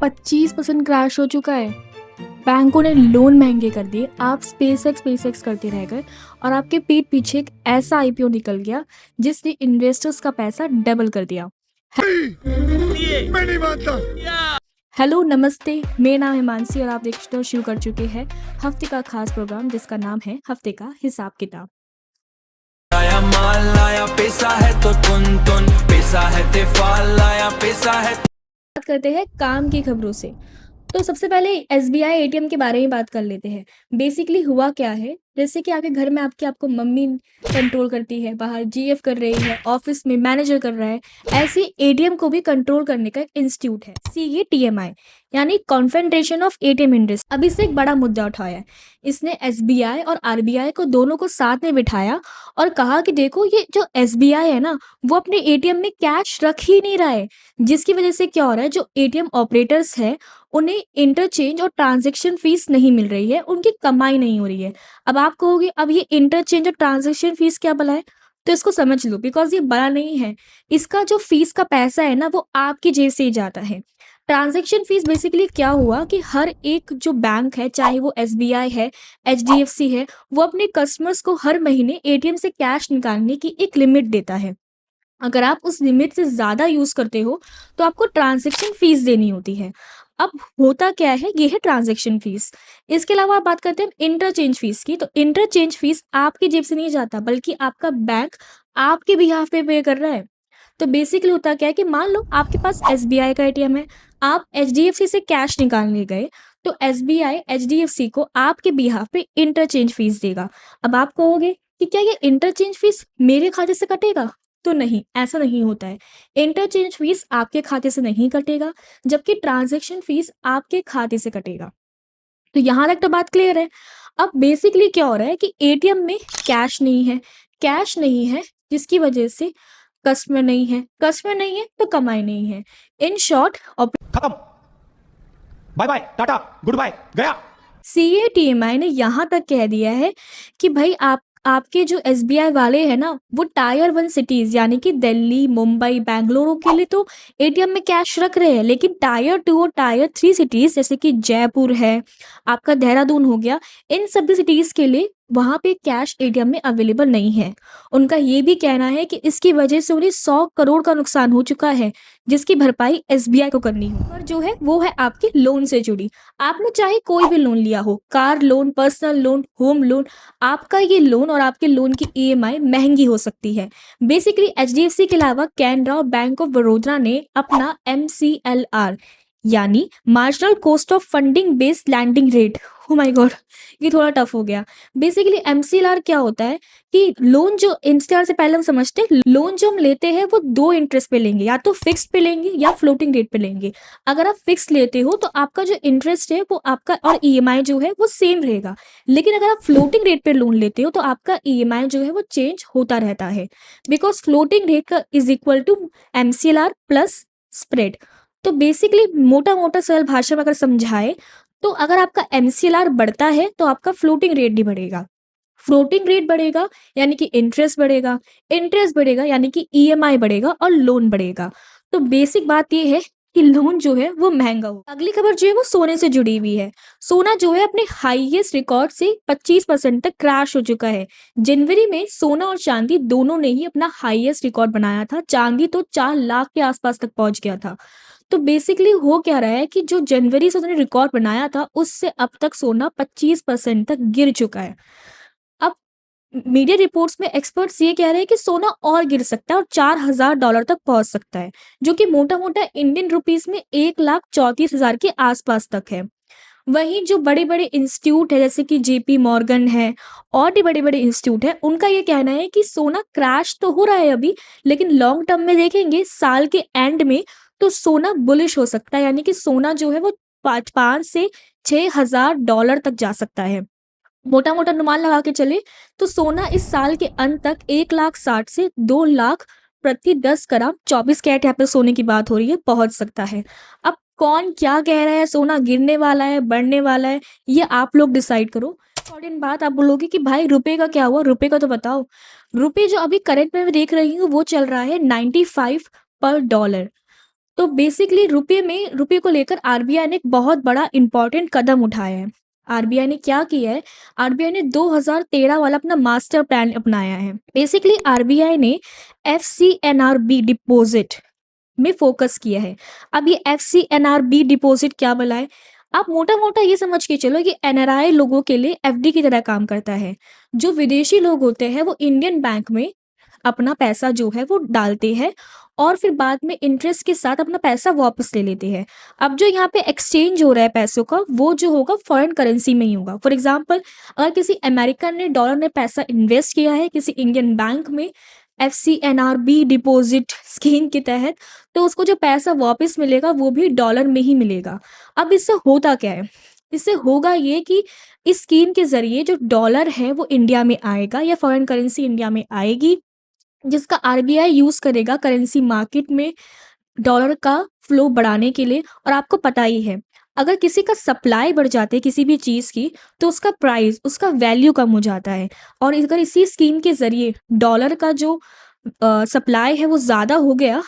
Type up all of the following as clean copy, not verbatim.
25% crash हो चुका है। बैंकों ने लोन महंगे कर दिए, आप स्पेस एक्स करते रह गए और आपके पीठ पीछे एक ऐसा आईपीओ निकल गया जिसने इन्वेस्टर्स का पैसा डबल कर दिया। मैं नहीं मानता। हेलो नमस्ते, मेरा नाम है मानसी और आप देखना शुरू कर चुके हैं हफ्ते का खास प्रोग्राम जिसका नाम है हफ्ते का हिसाब किताब। लाया माल लाया पैसा है तो टुन पैसा है तेफाल लाया पैसा है। बात करते हैं काम की खबरों से। तो सबसे पहले एसबीआई एटीएम के बारे में बात कर लेते हैं। बेसिकली हुआ क्या है, जैसे कि आपके घर में आपको मम्मी कंट्रोल करती है, बाहर जीएफ कर रही है, ऑफिस में मैनेजर कर रहा है, ऐसे एटीएम को भी कंट्रोल करने का एक इंस्टीट्यूट है सीएटीएमआई, यानी कॉन्फेडरेशन ऑफ एटीएम इंडस्ट्री। अब इससे एक बड़ा मुद्दा उठाया है। इसने एसबीआई और आरबीआई को दोनों को साथ में बिठाया और कहा कि देखो ये जो एसबीआई है ना, वो अपने एटीएम में कैश रख ही नहीं रहा है, जिसकी वजह से क्या हो रहा है, जो एटीएम ऑपरेटर्स है उन्हें इंटरचेंज और ट्रांजैक्शन फीस नहीं मिल रही है, उनकी कमाई नहीं हो रही है। अब आप कहोगे अब ये इंटरचेंज और ट्रांजैक्शन फीस क्या भला है, तो इसको समझ लो, बिकॉज ये बड़ा नहीं है। इसका जो फीस का पैसा है ना, वो आपकी जेब से ही जाता है। ट्रांजैक्शन फीस बेसिकली क्या हुआ कि हर एक जो बैंक है, चाहे वो एसबीआई है, एचडीएफसी है, वो अपने कस्टमर्स को हर महीने एटीएम से कैश निकालने की एक लिमिट देता है। अगर आप उस लिमिट से ज़्यादा यूज़ करते हो तो आपको ट्रांजैक्शन फीस देनी होती है। अब होता क्या है, ये है ट्रांजैक्शन फीस। इसके अलावा आप बात करते हैं इंटरचेंज फीस की। तो इंटरचेंज फीस आपकी जेब से नहीं जाता, बल्कि आपका बैंक आपके बिहाफ पे कर रहा है। तो बेसिकली होता क्या है कि मान लो आपके पास एसबीआई का एटीएम है, आप एचडीएफसी से कैश निकालने गए, तो एसबीआई एचडीएफसी को आपके बिहाफ पे इंटरचेंज फीस देगा। अब आप कहोगे कि क्या ये इंटरचेंज फीस मेरे खाते से कटेगा? तो नहीं, ऐसा नहीं होता है। इंटरचेंज फीस आपके खाते से नहीं कटेगा, जबकि ट्रांजैक्शन फीस आपके खाते से कटेगा। तो यहाँ तक तो बात क्लियर है। अब बेसिकली क्या हो रहा है कि एटीएम में कैश नहीं है, जिसकी वजह से कस्टमर नहीं है तो कमाई नहीं है। इन शॉर्ट खत्म, bye bye tata good bye गया। सीएटीएमआई ने यहाँ तक कह दिया है कि भाई आपके जो एसबीआई वाले हैं ना, वो टायर 1 सिटीज यानी कि दिल्ली, मुंबई, बेंगलुरु के लिए तो एटीएम में कैश रख रहे हैं, लेकिन टायर 2 और टायर 3 सिटीज जैसे कि जयपुर है, आपका देहरादून हो गया, इन सभी सिटीज के लिए वहां पे कैश एटीएम में अवेलेबल नहीं है। उनका ये भी कहना है कि इसकी वजह से उन्हें 100 करोड़ का नुकसान हो चुका है, जिसकी भरपाई एसबीआई को करनी हो, और जो है वो है आपके लोन से जुड़ी। आपने चाहे कोई भी लोन लिया हो, car loan, personal loan, home loan, आपका ये लोन और आपके लोन की ईएमआई महंगी हो सकती है। बेसिकली एचडीएफसी के अलावा कैनरा और बैंक ऑफ बड़ौदा ने अपना एमसीएलआर यानी marginal cost of funding based landing rate, oh my God ये थोड़ा टफ हो गया। बेसिकली एमसीएलआर क्या होता है कि लोन जो एमसीएलआर से पहले हम समझते हैं, लोन जो हम लेते हैं वो दो इंटरेस्ट पे लेंगे, या तो फिक्स्ड पे लेंगे या फ्लोटिंग रेट पे लेंगे। अगर आप फिक्स लेते हो तो आपका जो इंटरेस्ट है वो आपका और ईएमआई जो है वो सेम रहेगा, लेकिन अगर आप फ्लोटिंग रेट पे लोन लेते हो तो आपका ईएमआई जो है वो चेंज होता रहता है, बिकॉज फ्लोटिंग रेट का is equal to MCLR plus spread. तो बेसिकली मोटा मोटा सरल भाषा में अगर समझाए तो अगर आपका एमसीएलआर बढ़ता है तो आपका फ्लोटिंग रेट भी बढ़ेगा, फ्लोटिंग रेट बढ़ेगा यानी कि इंटरेस्ट बढ़ेगा यानी कि ईएमआई बढ़ेगा और लोन बढ़ेगा। तो बेसिक बात ये है कि लोन जो है वो महंगा हो। अगली खबर जो है वो सोने से जुड़ी हुई है। सोना जो है अपने हाईएस्ट रिकॉर्ड से 25% तक क्रैश हो चुका है। जनवरी में सोना और चांदी दोनों ने ही अपना हाईएस्ट रिकॉर्ड बनाया था। चांदी तो 4 लाख के आसपास तक पहुंच गया था। तो बेसिकली हो क्या रहा है कि जो जनवरी से उन्होंने रिकॉर्ड बनाया था उससे अब तक सोना 25% तक गिर चुका है। अब मीडिया रिपोर्ट्स में एक्सपर्ट्स ये कह रहे हैं कि सोना और गिर सकता है और $4,000 तक पहुंच सकता है, जो कि मोटा मोटा इंडियन रुपीस में 1,34,000 के आसपास तक है। वहीं जो बड़े बड़े इंस्टीट्यूट है जैसे कि जेपी मॉर्गन है और भी बड़े बड़े इंस्टीट्यूट है, उनका ये कहना है कि सोना क्रैश तो हो रहा है अभी, लेकिन लॉन्ग टर्म में देखेंगे साल के एंड में तो सोना बुलिश हो सकता है, यानी कि सोना जो है वो 5 से $6,000 तक जा सकता है। मोटा मोटा अनुमान लगा के चले तो सोना इस साल के अंत तक 1,60,000 से 2 लाख प्रति 10 ग्राम 24 कैरेट, यहाँ पे सोने की बात हो रही है, पहुंच सकता है। अब कौन क्या कह रहा है, सोना गिरने वाला है बढ़ने वाला है, ये आप लोग डिसाइड करो। इंपॉर्टेंट बात आप बोलोगे कि भाई रुपए का क्या हुआ, रुपए का तो बताओ। रुपए जो अभी करंट में मैं देख रही हूँ वो चल रहा है 95 पर डॉलर। तो बेसिकली रुपये को लेकर आरबीआई ने एक बहुत बड़ा इंपॉर्टेंट कदम उठाया है। आरबीआई ने क्या किया है, आरबीआई ने 2013 वाला अपना मास्टर प्लान अपनाया है। बेसिकली आरबीआई ने एफसीएनआरबी डिपॉजिट में फोकस किया है। अब ये एफसीएनआरबी डिपॉजिट क्या बोला है, आप मोटा मोटा ये समझ के चलो कि एनआरआई लोगों के लिए एफडी की तरह काम करता है। जो विदेशी लोग होते हैं वो इंडियन बैंक में अपना पैसा जो है वो डालते हैं और फिर बाद में इंटरेस्ट के साथ अपना पैसा वापस ले लेते हैं। अब जो यहाँ पे एक्सचेंज हो रहा है पैसों का, वो जो होगा फॉरेन करेंसी में ही होगा। फॉर एग्जांपल, अगर किसी अमेरिकन ने डॉलर में पैसा इन्वेस्ट किया है किसी इंडियन बैंक में एफसीएनआरबी डिपॉजिट स्कीम के तहत, तो उसको जो पैसा वापस मिलेगा वो भी डॉलर में ही मिलेगा। अब इससे होता क्या है, इससे होगा ये कि इस स्कीम के जरिए जो डॉलर है वो इंडिया में आएगा या फॉरेन करेंसी इंडिया में आएगी, जिसका आरबीआई यूज करेगा करेंसी मार्केट में डॉलर का फ्लो बढ़ाने के लिए। और आपको पता ही है, अगर किसी का सप्लाई बढ़ जाती है किसी भी चीज़ की, तो उसका प्राइस, उसका वैल्यू कम हो जाता है। और अगर इसी स्कीम के जरिए डॉलर का जो सप्लाई है वो ज़्यादा हो गया,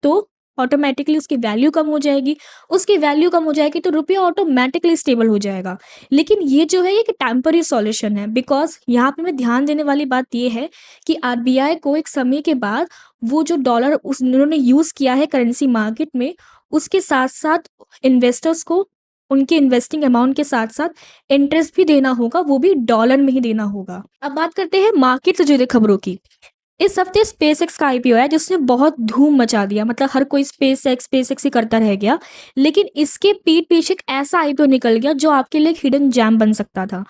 तो ऑटोमेटिकली उसकी वैल्यू कम हो जाएगी। उसकी वैल्यू कम हो जाएगी तो रुपया ऑटोमेटिकली स्टेबल हो जाएगा। लेकिन ये जो है ये एक टेम्पररी सॉल्यूशन है, बिकॉज यहाँ पे मैं ध्यान देने वाली बात ये है कि आरबीआई को एक समय के बाद वो जो डॉलर उन्होंने यूज़ किया है करेंसी मार्केट में, उसके साथ साथ इन्वेस्टर्स को उनके इन्वेस्टिंग अमाउंट के साथ साथ इंटरेस्ट भी देना होगा, वो भी डॉलर में ही देना होगा। अब बात करते हैं मार्केट से जुड़े खबरों की। इस हफ्ते स्पेसएक्स का आईपीओ है जिसने बहुत धूम मचा दिया, मतलब हर कोई स्पेसएक्स ही करता रह गया। लेकिन इसके पीठ पीछे एक ऐसा आईपीओ निकल गया जो आपके लिए एक हिडन जैम बन सकता था।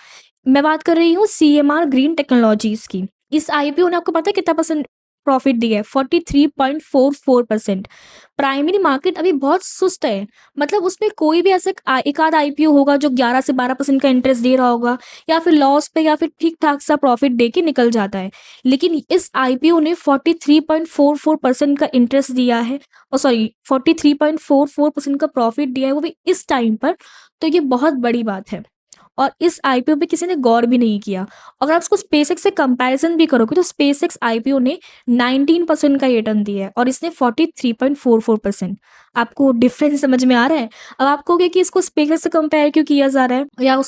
मैं बात कर रही हूँ सीएमआर ग्रीन टेक्नोलॉजीज की। इस आईपीओ ने आपको पता है कितना परसेंट प्रॉफिट दिया है? 43.44%। प्राइमरी मार्केट अभी बहुत सुस्त है, मतलब उसमें कोई भी ऐसा एक आध आईपीओ होगा जो 11 से 12% का इंटरेस्ट दे रहा होगा, या फिर लॉस पे या फिर ठीक ठाक सा प्रॉफिट दे के निकल जाता है। लेकिन इस आईपीओ ने 43.44% का इंटरेस्ट दिया है, और सॉरी 43.44% का प्रॉफिट दिया है, वो भी इस टाइम पर। तो ये बहुत बड़ी बात है और इस आईपीओ पे किसी ने गौर भी नहीं किया। अगर आप उसको स्पेसएक्स से कंपैरिजन भी करोगे तो स्पेसएक्स आईपीओ ने 19% का रिटर्न दिया है और इसने 43.44%। आपको डिफरेंस समझ में आ रहा है? अब आप कहोगे कि इसको स्पेसएक्स से कंपेयर क्यों किया जा रहा है, या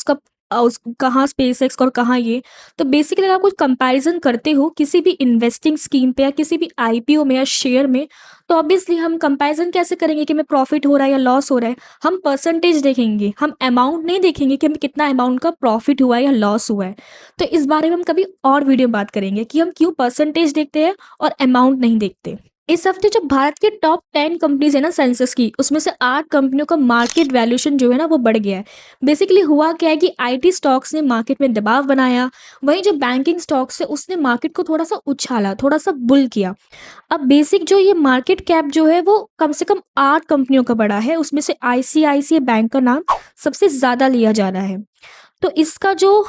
कहाँ स्पेसएक्स और कहाँ ये। तो बेसिकली अगर आप कुछ कंपैरिजन करते हो किसी भी इन्वेस्टिंग स्कीम पे या किसी भी आईपीओ में या शेयर में, तो ऑब्वियसली हम कंपैरिजन कैसे करेंगे कि हमें प्रॉफिट हो रहा है या लॉस हो रहा है? हम परसेंटेज देखेंगे, हम अमाउंट नहीं देखेंगे कि हमें कितना अमाउंट का प्रॉफिट हुआ है या लॉस हुआ है। तो इस बारे में हम कभी और वीडियो में बात करेंगे कि हम क्यों परसेंटेज देखते हैं और अमाउंट नहीं देखते। इस हफ्ते जो भारत के टॉप 10 कंपनीज है ना सेंसस की, उसमें से 8 कंपनियों का मार्केट वैल्यूएशन जो है ना वो बढ़ गया है। बेसिकली हुआ क्या है कि आईटी स्टॉक्स ने मार्केट में दबाव बनाया, वहीं जो बैंकिंग स्टॉक्स है उसने मार्केट को थोड़ा सा उछाला, थोड़ा सा बुल किया। अब बेसिक जो ये मार्केट कैप जो है वो कम से कम 8 कंपनियों का बढ़ा है, उसमें से आईसीआईसीआई बैंक का नाम सबसे ज्यादा लिया जा रहा है। तो इसका जो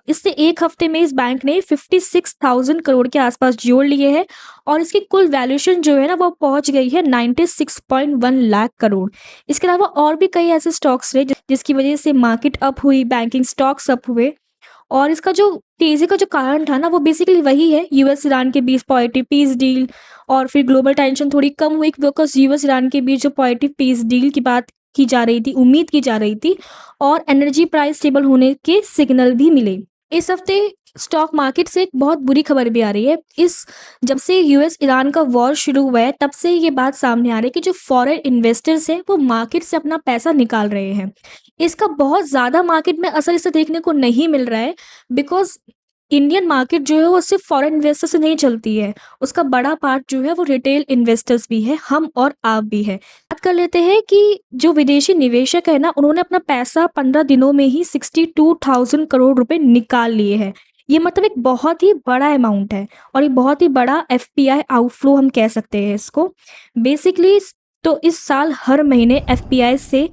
इससे एक हफ्ते में इस बैंक ने 56,000 करोड़ के आसपास जोड़ लिए हैं और इसकी कुल वैल्यूएशन जो है ना वो पहुंच गई है 96.1 लाख करोड़। इसके अलावा और भी कई ऐसे स्टॉक्स रहे जिसकी वजह से मार्केट अप हुई, बैंकिंग स्टॉक्स अप हुए। और इसका जो तेजी का जो कारण था ना वो बेसिकली वही है, यूएस ईरान के बीच पॉजिटिव पीस डील, और फिर ग्लोबल टेंशन थोड़ी कम हुई बिकॉज यूएस ईरान के बीच जो पॉजिटिव पीस डील की बात की जा रही थी, उम्मीद की जा रही थी, और एनर्जी प्राइस स्टेबल होने के सिग्नल भी मिले। इस हफ्ते स्टॉक मार्केट से एक बहुत बुरी खबर भी आ रही है। जब से यूएस ईरान का वॉर शुरू हुआ है तब से ये बात सामने आ रही है कि जो फॉरेन इन्वेस्टर्स हैं वो मार्केट से अपना पैसा निकाल रहे हैं। इसका बहुत ज़्यादा मार्केट में असर इसे देखने को नहीं मिल रहा है, बिकॉज इंडियन मार्केट जो है वो सिर्फ फॉरेन इन्वेस्टर से नहीं चलती है, उसका बड़ा पार्ट जो है वो रिटेल इन्वेस्टर्स भी है, हम और आप भी है। बात कर लेते हैं कि जो विदेशी निवेशक है ना, उन्होंने अपना पैसा 15 दिनों में ही 62,000 करोड़ रुपए निकाल लिए हैं। ये मतलब एक बहुत ही बड़ा अमाउंट है और एक बहुत ही बड़ा एफपीआई आउटफ्लो हम कह सकते हैं इसको। बेसिकली तो इस साल हर महीने एफपीआई से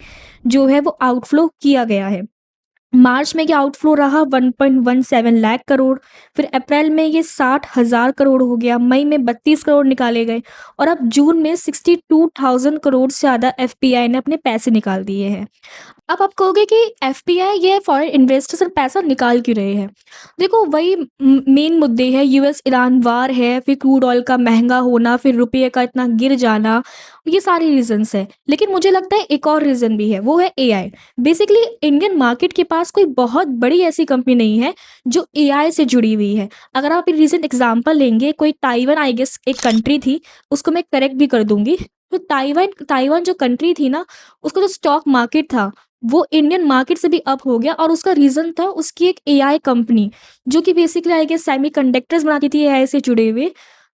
जो है वो आउटफ्लो किया गया है। मार्च में ये आउटफ्लो रहा 1.17 लाख करोड़, फिर अप्रैल में ये 60,000 करोड़ हो गया, मई में 32 करोड़ निकाले गए, और अब जून में 62,000 करोड़ से ज़्यादा एफपीआई ने अपने पैसे निकाल दिए हैं। अब आप कहोगे कि एफपीआई ये फॉरेन इन्वेस्टर्स से पैसा निकाल क्यों रहे हैं? देखो वही मेन मुद्दे हैं, यूएस ईरान वार है, फिर क्रूड ऑयल का महँगा होना, फिर रुपये का इतना गिर जाना, ये सारे रीज़न्स हैं। लेकिन मुझे लगता है एक और रीज़न भी है, वो है एआई। बेसिकली इंडियन मार्केट के पास कोई बहुत बड़ी ऐसी कंपनी नहीं है जो एआई से जुड़ी हुई है। अगर आप रीसेंट एग्ज़ाम्पल लेंगे, कोई ताइवान आई गेस एक कंट्री थी, उसको मैं करेक्ट भी कर दूँगी। तो ताइवान ताइवान जो कंट्री थी ना, उसका जो स्टॉक मार्केट था, वो इंडियन मार्केट से भी अप हो गया और उसका रीज़न था उसकी एक एआई कंपनी, जो कि बेसिकली आई गेस सेमीकंडक्टर्स बनाती थी एआई से जुड़े हुए।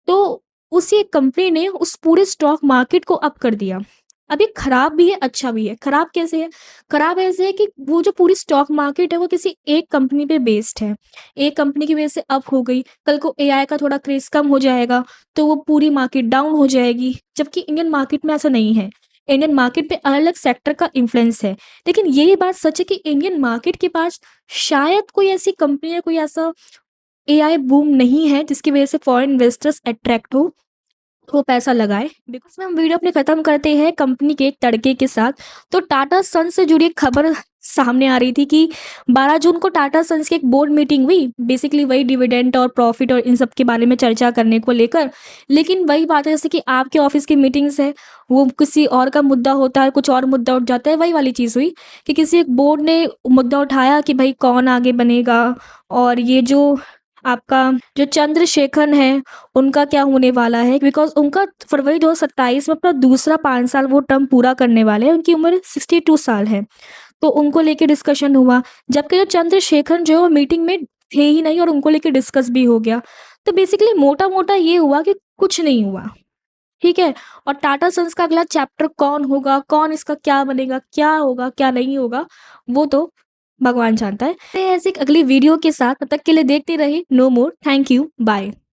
तो उसी एक कंपनी ने उस पूरे स्टॉक मार्केट को अप कर दिया। अब ये खराब भी है, अच्छा भी है। खराब कैसे है? खराब ऐसे है कि वो जो पूरी स्टॉक मार्केट है, वो किसी एक कंपनी पे बेस्ड है। एक कंपनी की वजह से अप हो गई, कल को एआई का थोड़ा क्रेज़ कम हो जाएगा, तो वो पूरी मार्केट डाउन हो जाएगी। जबकि इंडियन मार्केट में ऐसा नहीं है। इंडियन मार्केट पे अलग-अलग सेक्टर का इन्फ्लुएंस है। लेकिन ये बात सच है कि इंडियन मार्केट के पास शायद कोई ऐसी कंपनी या कोई ऐसा एआई बूम नहीं है जिसकी वजह से फॉरेन इन्वेस्टर्स अट्रैक्ट हो, वो पैसा लगाए। बिकॉज़ में हम वीडियो अपनी ख़त्म करते हैं कंपनी के एक तड़के के साथ। तो टाटा सन्स से जुड़ी एक खबर सामने आ रही थी कि 12 जून को टाटा सन्स की एक बोर्ड मीटिंग हुई। बेसिकली वही डिविडेंड और प्रॉफ़िट और इन सब के बारे में चर्चा करने को लेकर। लेकिन वही बात है जैसे कि आपके ऑफ़िस की मीटिंग्स है, वो किसी और का मुद्दा होता है, कुछ और मुद्दा उठ जाता है। वही वाली चीज़ हुई कि किसी एक बोर्ड ने मुद्दा उठाया कि भई कौन आगे बनेगा और ये जो आपका जो चंद्रशेखर हैं, उनका क्या होने वाला है, बिकॉज़ उनका फरवरी 2027 में अपना दूसरा 5 साल वो टर्म पूरा करने वाले हैं, उनकी उम्र 62 साल है। तो उनको लेके डिस्कशन हुआ, जबकि जो चंद्रशेखर जो है वो मीटिंग में थे ही नहीं और उनको लेके डिस्कस भी हो गया। तो बेसिकली मोटा-मोटा ये हुआ कि कुछ नहीं हुआ, ठीक है? और टाटा सन्स का अगला चैप्टर कौन होगा, कौन इसका क्या बनेगा, क्या होगा, क्या नहीं होगा, वो तो भगवान जानता है। ऐसे एक अगली वीडियो के साथ, तब तक के लिए देखते रहिए no more. Thank you, bye.